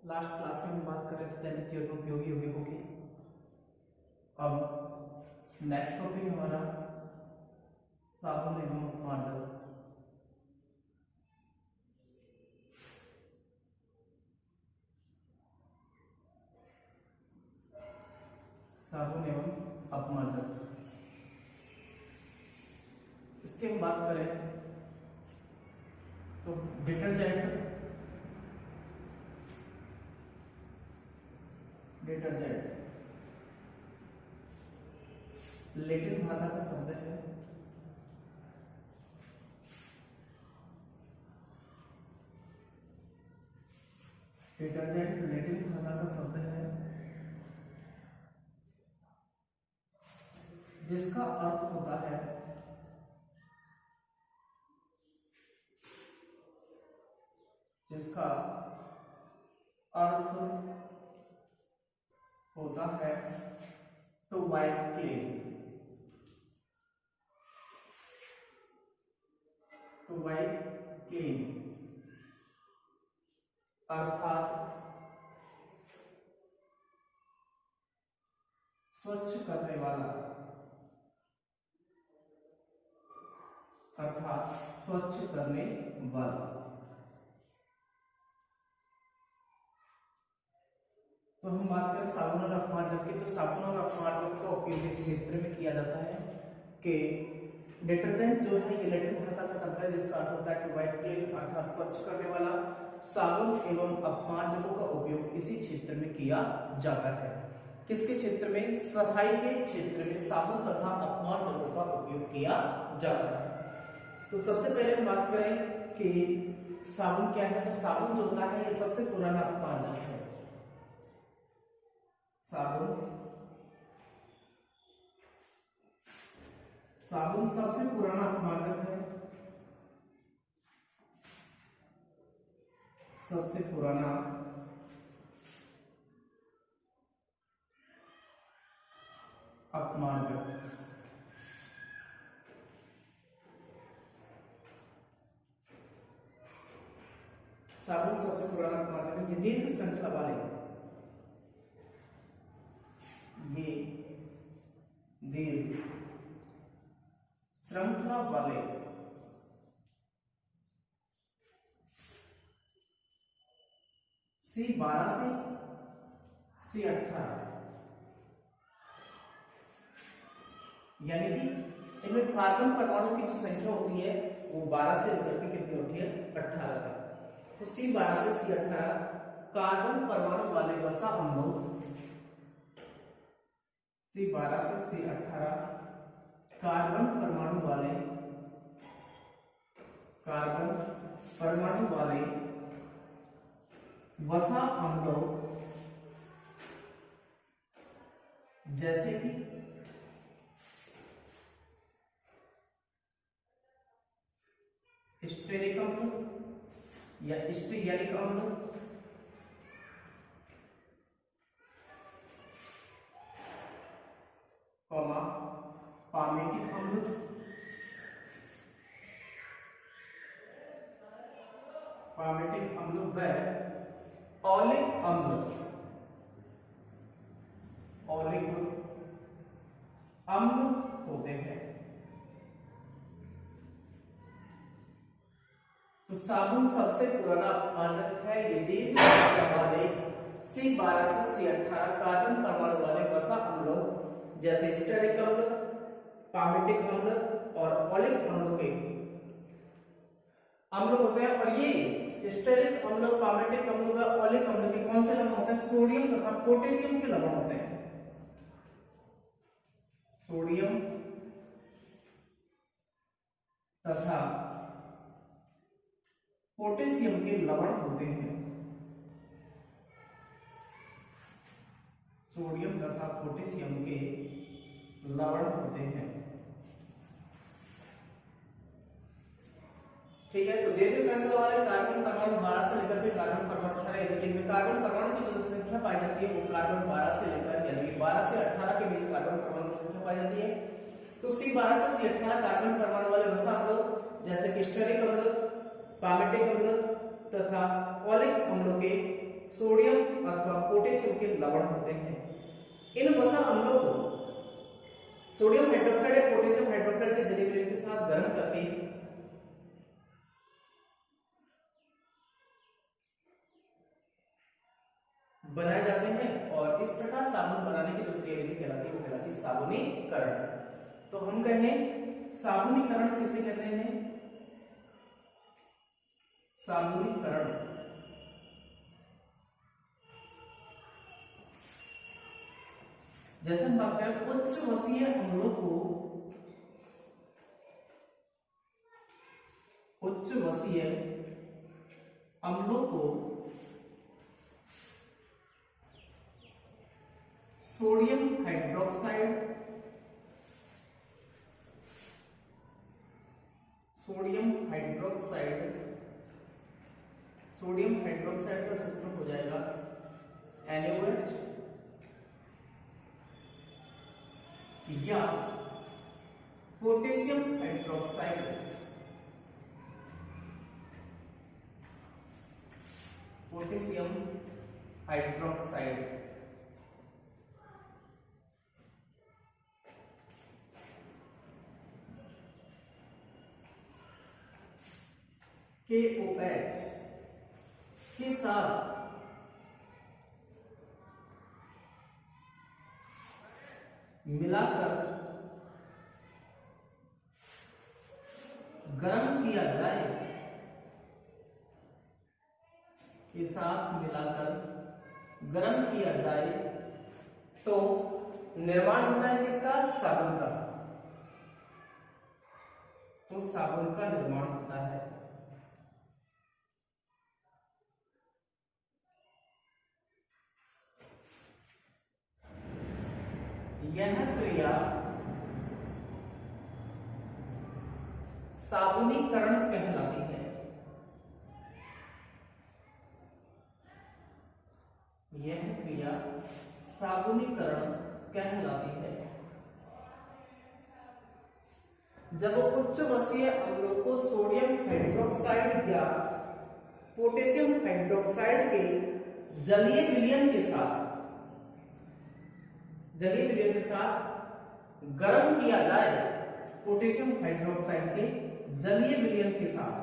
Last class में हम बात कर रहे थे दैनिक जीवन में उपयोगी यौगिकों की। अब नेक्स्ट टॉपिक हमारा साबुन एवं अपमार्जक। साबुन एवं अपमार्जक, इसकी हम बात करें तो डिटर्जेंट लैटिन भाषा का शब्द है। डिटर्जेंट लैटिन भाषा का शब्द है जिसका अर्थ होता है to wipe clean. To wipe clean अर्थात स्वच्छ करने वाला, तो हम बात करें साबुन और अपमार्जक की, तो साबुन और अपमार्जक का उपयोग इस क्षेत्र में किया जाता है कि डिटर्जेंट जो है ये लैटिन भाषा का शब्द है जिसका अर्थ होता है टू वाइप क्लीन अर्थात स्वच्छ करने वाला। साबुन एवं अपमार्जकों का उपयोग इसी क्षेत्र में किया जाता है। किसके क्षेत्र में? सफाई के क्षेत्र में साबुन तथा अपमार्जकों का उपयोग किया जाता है। तो सबसे पहले हम बात करें कि साबुन क्या है, तो साबुन जो होता है ये सबसे पुराना अपमार्जक है। साबुन सबसे पुराना अपमार्जक है, सबसे पुराना अपमार्जक। साबुन सबसे पुराना अपमार्जक है। ये दीर्घ श्रृंखला वाले, ये दीर्घ श्रृंखला वाले C12 से C18 यानी कि इनमें कार्बन परमाणु की जो संख्या होती है वो 12 से लेकर के कितनी होती है? 18 तक। तो C12 से C18 कार्बन परमाणु वाले वसा अम्लों, C12 से C18 कार्बन परमाणु वाले वसा अम्लों जैसे कि स्टेरिक अम्ल या स्टीयरिक अम्ल, पामेटिक अम्ल, व ऑलिक अम्ल होते हैं। तो साबुन सबसे पुराना अपमार्जक है। ये दीर्घ श्रृंखला वाले C12 से C18 कार्बन परमाणु वाले वसा अम्लों जैसे स्टेरिक अम्ल, पामेटिक अम्ल और ऑलिक अम्लों के अम्ल होते हैं। और ये स्टेरिक अम्ल, पामेटिक अम्ल व ऑलिक अम्ल के कौन से लवण होते हैं? सोडियम तथा पोटेशियम के लवण होते हैं। सोडियम तथा पोटेशियम के लवण होते हैं। सोडियम तथा पोटेशियम के लवण होते हैं। ठीक है, तो दीर्घ श्रृंखला वाले कार्बन परमाणु 12 से लेकर के कार्बन परमाणु 18 में कार्बन परमाणु की जो संख्या पाई जाती है वो कार्बन 12 से लेकर यानी कि 12 से 18 के बीच कार्बन परमाणु की संख्या पाई जाती है। तो C12 से C18 कार्बन परमाणु वाले वसा अम्लों जैसे कि स्टेरिक अम्ल, पामेटिक अम्ल तथा ऑलिक अम्लों के सोडियम अथवा पोटेशियम के लवण होते हैं। इन वसा अम्लों को सोडियम हाइड्रोक्साइड या पोटेशियम हाइड्रोक्साइड के जलीय विलयन के साथ गर्म करके बनाए जाते हैं और इस प्रकार साबुन बनाने की जो क्रियाविधि कहलाती है वो कहलाती है साबुनीकरण। तो हम कहें साबुनीकरण किसे कहते हैं? साबुनीकरण जैसे हम बात करें उच्च वसीय अम्लों को सोडियम हाइड्रोक्साइड का सूत्र हो जाएगा NaOH या पोटेशियम हाइड्रोक्साइड KOH के साथ मिलाकर गर्म किया जाए, तो निर्माण होता है किसका? साबुन का। तो साबुन का निर्माण होता है। यह क्रिया साबुनीकरण कहलाती है। जब उच्च वसीय अम्लों को सोडियम हाइड्रोक्साइड या पोटेशियम हाइड्रोक्साइड के जलीय विलयन के साथ गर्म किया जाए, पोटेशियम हाइड्रोक्साइड के जलीय विलयन के साथ,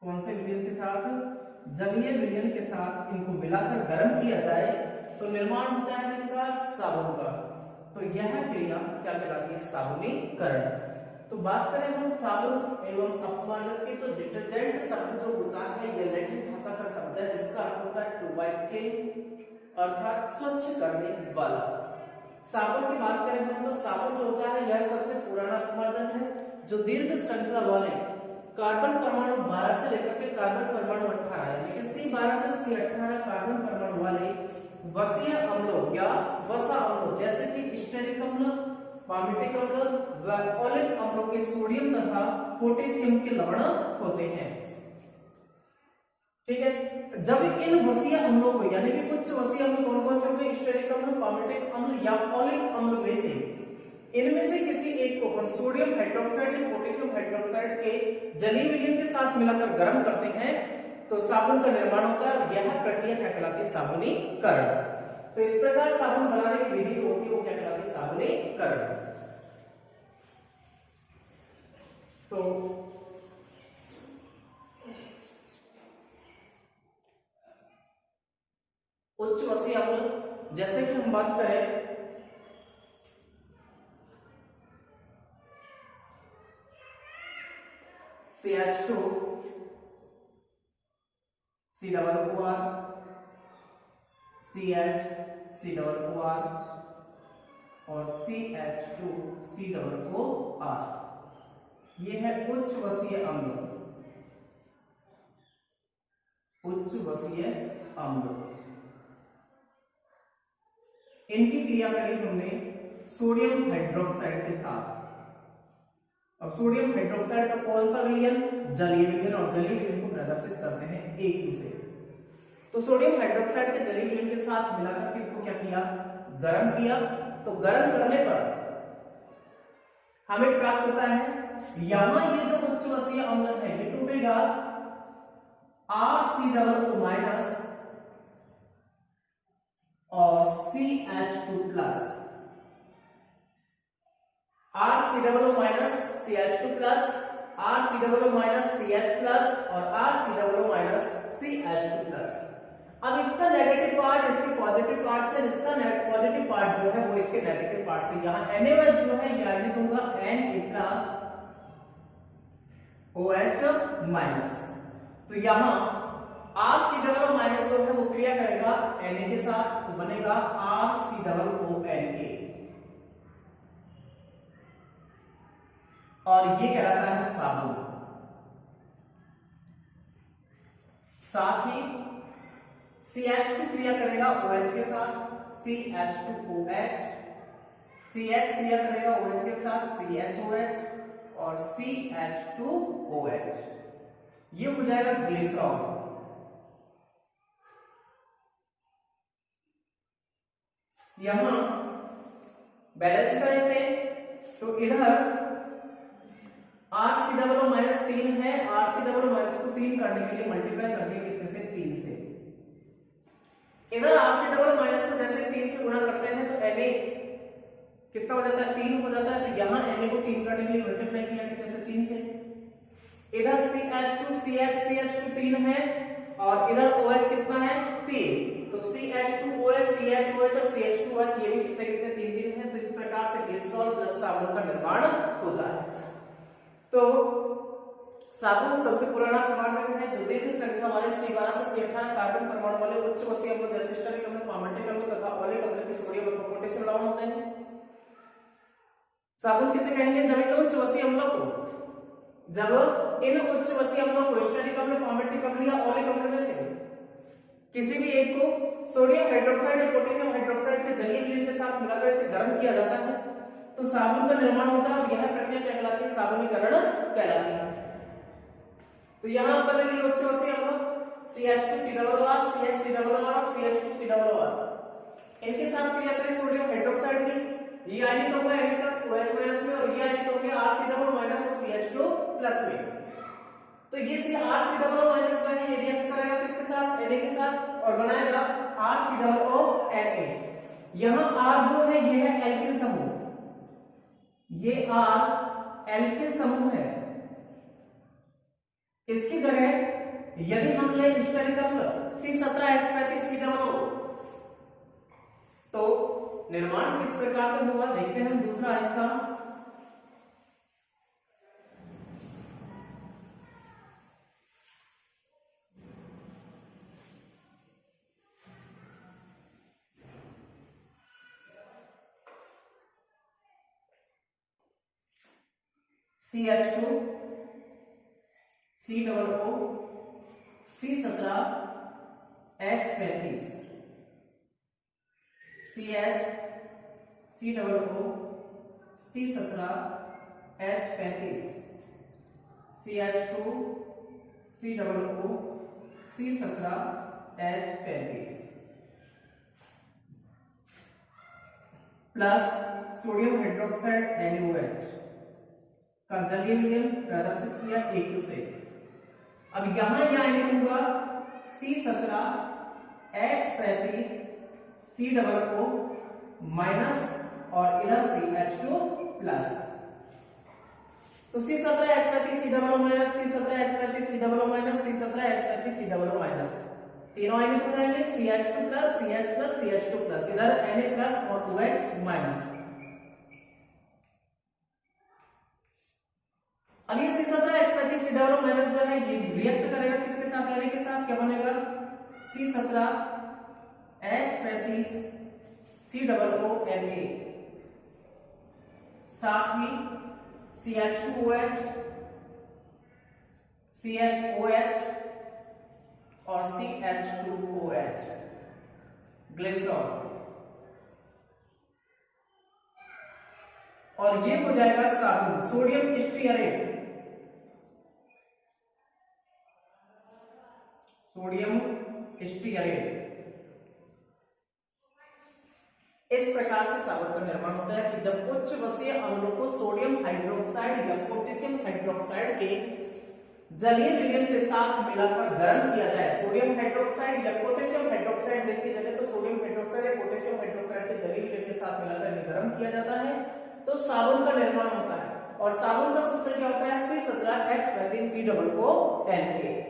कौन से विलयन के साथ? जलीय विलयन के साथ इनको मिलाकर गर्म किया जाए तो निर्माण होता है किसका? साबुन का। तो यह क्रिया क्या कहलाती है? साबुनीकरण। तो बात करें हम साबुन एवं अपमार्जक की, तो डिटर्जेंट शब्द जो होता है यह लैटिन भाषा का शब्द है जिसका अर्थ होता है टू वाइप क्लीन, अर्थात स्वच्छ करने वाला। साबुन की बात करें हम तो साबुन जो होता है यह सबसे पुराना अपमार्जक है जो दीर्घ श्रृंखला वाले कार्बन परमाणु 12 से लेकर के कार्बन परमाणु 18 यानी कि C12 से C18 कार्बन परमाणु वाले वसीय अम्लों या वसा अम्लों जैसे कि स्टेरिक अम्ल, पामिटिक अम्ल व ओलिक अम्लों के सोडियम तथा पोटेशियम के लवण होते हैं। ठीक है, जब इन वसीय अम्लों को यानी कि उच्च वसीय अम्ल कौन कौन से होंगे? स्टेरिक अम्ल, पामिटिक अम्ल या ओलिक अम्ल में से इनमें से किसी एक को हम सोडियम हाइड्रोक्साइड या पोटेशियम हाइड्रोक्साइड के जलीय विलयन के साथ मिलाकर गर्म करते हैं तो साबुन का निर्माण होता है। यह प्रक्रिया क्या कहलाती है? साबुनीकरण। तो इस प्रकार साबुन बनाने की विधि जो होती है वो क्या कहलाती है? साबुनीकरण। तो उच्च वसीय अम्ल जैसे कि हम बात करें CH2 C++R CH C++R और CH2 C++R, ये है उच्च वसीय अम्ल। इनकी क्रिया करी हमने सोडियम हाइड्रोक्साइड के साथ। अब सोडियम हाइड्रोक्साइड का कौन सा विलयन? जलीय विलयन, और जलीय विलयन को प्रदर्शित करते हैं AQ से। तो सोडियम हाइड्रोक्साइड के जलीय विलयन के साथ मिलाकर इसको क्या किया? गर्म किया। तो गर्म करने पर हमें प्राप्त होता है, यहां ये जो उच्च वसीय अम्ल है ये टूटेगा RCOO- CH2 plus, RCOO minus CH2 plus, RCOO minus CH plus और RCOO माइनस CH2 प्लस। अब इसका नेगेटिव पार्ट इसके पॉजिटिव पार्ट से, इसका पॉजिटिव पार्ट जो है वो इसके नेगेटिव पार्ट से, यहाँ NaOH जो है ये आगे तो होगा Na प्लस OH माइनस। तो यहाँ RCOO माइनस जो है वो क्रिया करेगा Na के साथ, तो बनेगा RCOONA और ये कहलाता है साबुन। साथ ही CH2 क्रिया करेगा OH के साथ, CH2OH, CH क्रिया करेगा OH के साथ, CHOH और CH2OH, ये हो जाएगा ग्लिसरॉल। यहां बैलेंस करने से तो इधर RCOO माइनस 3 है, RCOO माइनस को 3 करने के लिए मल्टीप्लाई कर दिया कितने से, 3 से। इधर RCOO माइनस को जैसे 3 से गुणा करते हैं तो Na कितना हो जाता है, 3 हो जाता है। तो यहाँ Na को 3 करने के लिए मल्टीप्लाई किया कितने से, 3 से। इधर CH2 CH2 3 है और इधर OH कितना है, 3। तो CH2OH CHOH और CH2OH ये भी कितने कितने, 3 है। तो इस प्रकार से ग्लिसरॉल प्लस साबुन का निर्माण होता है। तो साबुन सबसे पुराना परमाणु है जो दीर्घ श्रृंखला वाले C12 से C18 कार्बन परमाणु वाले उच्च वसीय अम्लों जैसे स्टरिक अम्ल, पार्मेटिक अम्ल तथा ओलिक अम्ल के सोडियम और पोटेशियम लवण होते हैं। साबुन किसे कहेंगे, जब इन उच्च वसीय अम्लों को, जब इन उच्च वसीय अम्लों को स्टरिक अम्ल, पार्मेटिक अम्ल या ओलिक अम्ल में से किसी भी एक को सोडियम हाइड्रोक्साइड या पोटेशियम हाइड्रोक्साइड के जलीय विलयन के साथ मिलाकर इसे गर्म किया जाता है तो साबुन का निर्माण होता है। यह प्रक्रिया क्या कहलाती है, साबुनीकरण कहलाती है। तो यहां पर भी उच्च वसीय अम्ल CH2COOR, CHCOOR और CH2COOR, इनके साथ क्रिया करें सोडियम हाइड्रोक्साइड की, ये आयनिक होगा Na+OH- में और ये आयनिक होगा RCOO- और CH2+ में। तो ये RCOO- जो है ये रिएक्ट करेगा किसके साथ, Na के साथ और बनाएगा RCOONA। यहां R जो है ये है एल्किल समूह, ये R एल्किल समूह है। इसकी जगह यदि हम ले स्टरिक अम्ल C17H35COO तो निर्माण किस प्रकार से होगा देखते हैं। दूसरा इसका CH2 COO C17H35 CH COO C17H35 CH2 COO C17H35 plus sodium hydroxide NaOH का जलीय विलयन प्रदर्शित किया AQ से। अब यहां यह आयनिक होगा C17H35 COO माइनस और इधर CH2 प्लस। तो C17H35 COO minus, C17H35 COO minus, C17H35 COO minus, तीनों आयनिक हो जाएंगे CH2 plus, CH plus, CH2 plus, इधर Na प्लस और OH माइनस। अब ये C17H35 COO माइनस जो है ये रिएक्ट करेगा किसके साथ, Na के साथ, क्या बनेगा C17H35 COO Na, साथ ही CH2OH CHOH और CH2OH ग्लिसरॉल, और ये हो जाएगा साबुन सोडियम स्टीयरेट, सोडियम स्टीयरेट। इस प्रकार से साबुन का निर्माण होता है कि जब उच्च वसीय अम्लों को सोडियम हाइड्रोक्साइड या पोटेशियम हाइड्रोक्साइड के जलीय विलयन के साथ मिलाकर गर्म किया जाए। सोडियम हाइड्रोक्साइड हाइड्रोक्साइड या पोटेशियम हाइड्रोक्साइड इसकी जगह तो सोडियम हाइड्रोक्साइड या पोटेशियम हाइड्रोक्साइड के जली हुई के साथ मिलाकर इन्हें गर्म किया जाता है तो साबुन का निर्माण होता है। और साबुन का सूत्र क्या होता है? C17H35COONA।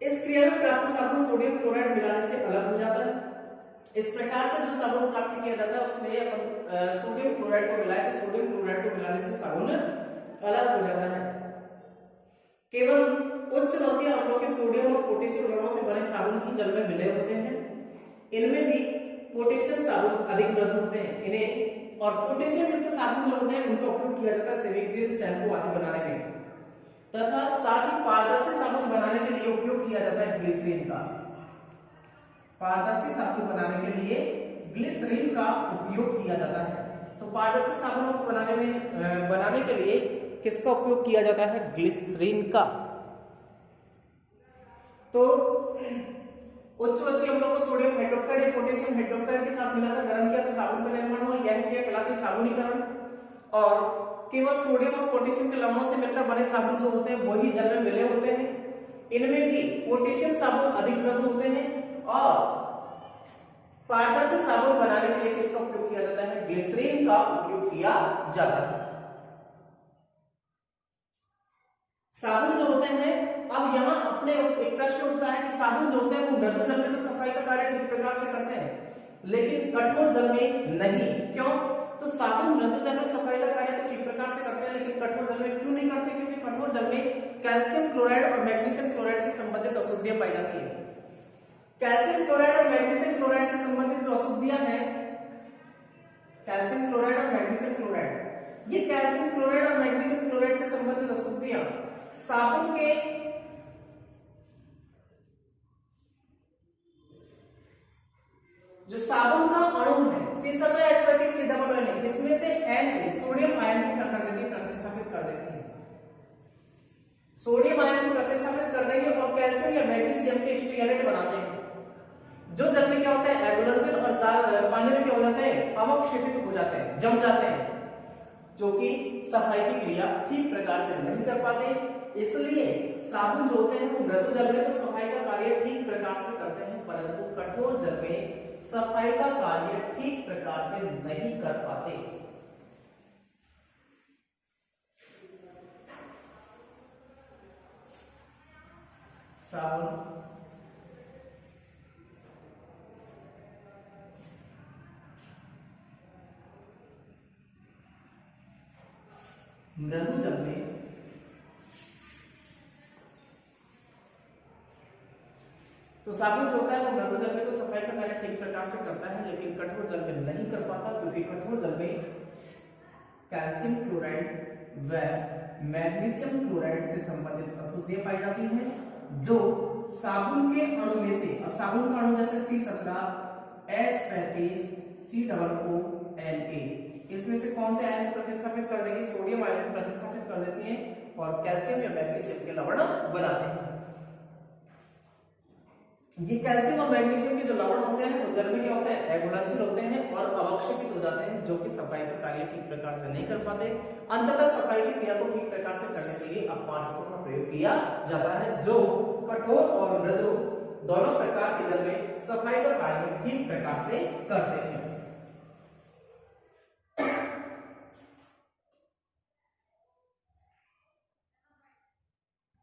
इस क्रिया में प्राप्त साबुन सोडियम क्लोराइड मिलाने से अलग हो जाता है। इस प्रकार से जो साबुन प्राप्त किया जाता है उसमें अपन सोडियम क्लोराइड को मिलाए तो सोडियम क्लोराइड को मिलाने से साबुन अलग हो जाता है। केवल उच्च रसीय अम्लों के सोडियम और पोटेशियम लवणों से बने साबुन ही जल में मिले होते हैं। इनमें भी पोटेशियम साबुन अधिक मृदु होते हैं। इन्हें और पोटेशियम युक्त साबुन जो होते हैं उनका उपयोग किया जाता है शेविंग क्रीम, शैम्पू आदि बनाने में तथा साथ ही पारदर्शी साबुन बनाने के लिए उपयोग किया जाता है ग्लिसरीन का। पारदर्शी साबुन बनाने के लिए ग्लिसरीन का उपयोग किया जाता है। तो पारदर्शी साबुनों को बनाने के लिए किसका उपयोग किया जाता है? ग्लिसरीन का। तो उच्च रसीय अम्लों को सोडियम हाइड्रोक्साइड या पोटेशियम हाइड्रोक्साइड के साथ मिलाकर गर्म किया तो साबुन का निर्माण हुआ। यह क्रिया कहलाती है साबुनीकरण। और केवल सोडियम और पोटेशियम के लवणों से मिलकर बने साबुन जो होते हैं वही जल में मिले होते हैं। इनमें भी पोटेशियम साबुन अधिक मृदु होते हैं। और पारदर्शी साबुन बनाने के लिए किसका उपयोग किया जाता है? ग्लिसरीन का उपयोग किया जाता है। साबुन जो होते हैं, अब यहाँ अपने एक प्रश्न उठता है कि साबुन जो होते हैं वो मृदु जल में तो सफाई का कार्य ठीक प्रकार से करते हैं लेकिन कठोर जल में नहीं। क्यों? तो साबुन मृदु जल में सफाई का कार्य तो ठीक प्रकार से करते हैं लेकिन कठोर जल में क्यों नहीं करते? क्योंकि कठोर जल में कैल्शियम क्लोराइड और मैग्नीशियम क्लोराइड से संबंधित अशुद्धियां पाई जाती है। कैल्शियम क्लोराइड और मैग्नीशियम क्लोराइड से संबंधित जो अशुद्धियां हैं, कैल्शियम क्लोराइड और मैग्नीशियम क्लोराइड, ये कैल्शियम क्लोराइड और मैग्नीशियम क्लोराइड से संबंधित अशुद्धियां साबुन के जो साबुन का अणु है C17H35COONA, इसमें से N सोडियम आयन को क्या कर देती है? प्रतिस्थापित कर देती है। सोडियम आयन को प्रतिस्थापित कर देंगे और कैल्शियम या मैग्नीशियम के स्टीयरेट बनाते हैं जो जल में क्या होता है? एगुलनशिल और पानी में क्या हो जाते हैं? अवक्षेपित हो जाते हैं, जम जाते हैं, जो कि सफाई की क्रिया ठीक प्रकार से नहीं कर पाते। इसलिए साबुन जो होते हैं वो मृदु जल में तो सफाई का कार्य ठीक प्रकार से करते हैं परंतु कठोर जल में सफाई का कार्य ठीक प्रकार से नहीं कर पाते। साबुन मृदु जल में तो साबुन जो होता है वो मृदु जल में तो सफाई का कार्य ठीक प्रकार से करता है लेकिन कठोर जल में नहीं कर पाता क्योंकि कठोर जल में कैल्शियम क्लोराइड व मैग्नीशियम क्लोराइड से संबंधित अशुद्धियां पाई जाती हैं जो साबुन के अणु में से, अब साबुन का अणु जैसे C17H35COONA, इसमें से कौन से आयन को प्रतिस्थापित कर देगी? सोडियम आयन को प्रतिस्थापित कर देती है और कैल्शियम या मैग्नीशियम के लवण बनाते हैं। ये कैल्शियम और मैग्नीशियम के जो लवण होते हैं वो जल में क्या होते हैं? एगुलनशिल होते हैं और अवक्षेपित हो जाते हैं जो कि सफाई का कार्य ठीक प्रकार से नहीं कर पाते। अंततः सफाई की क्रिया को ठीक प्रकार से करने के लिए अपमार्जकों का प्रयोग किया जाता है जो कठोर और मृदु दोनों प्रकार के जल में सफाई का कार्य ठीक प्रकार से करते हैं।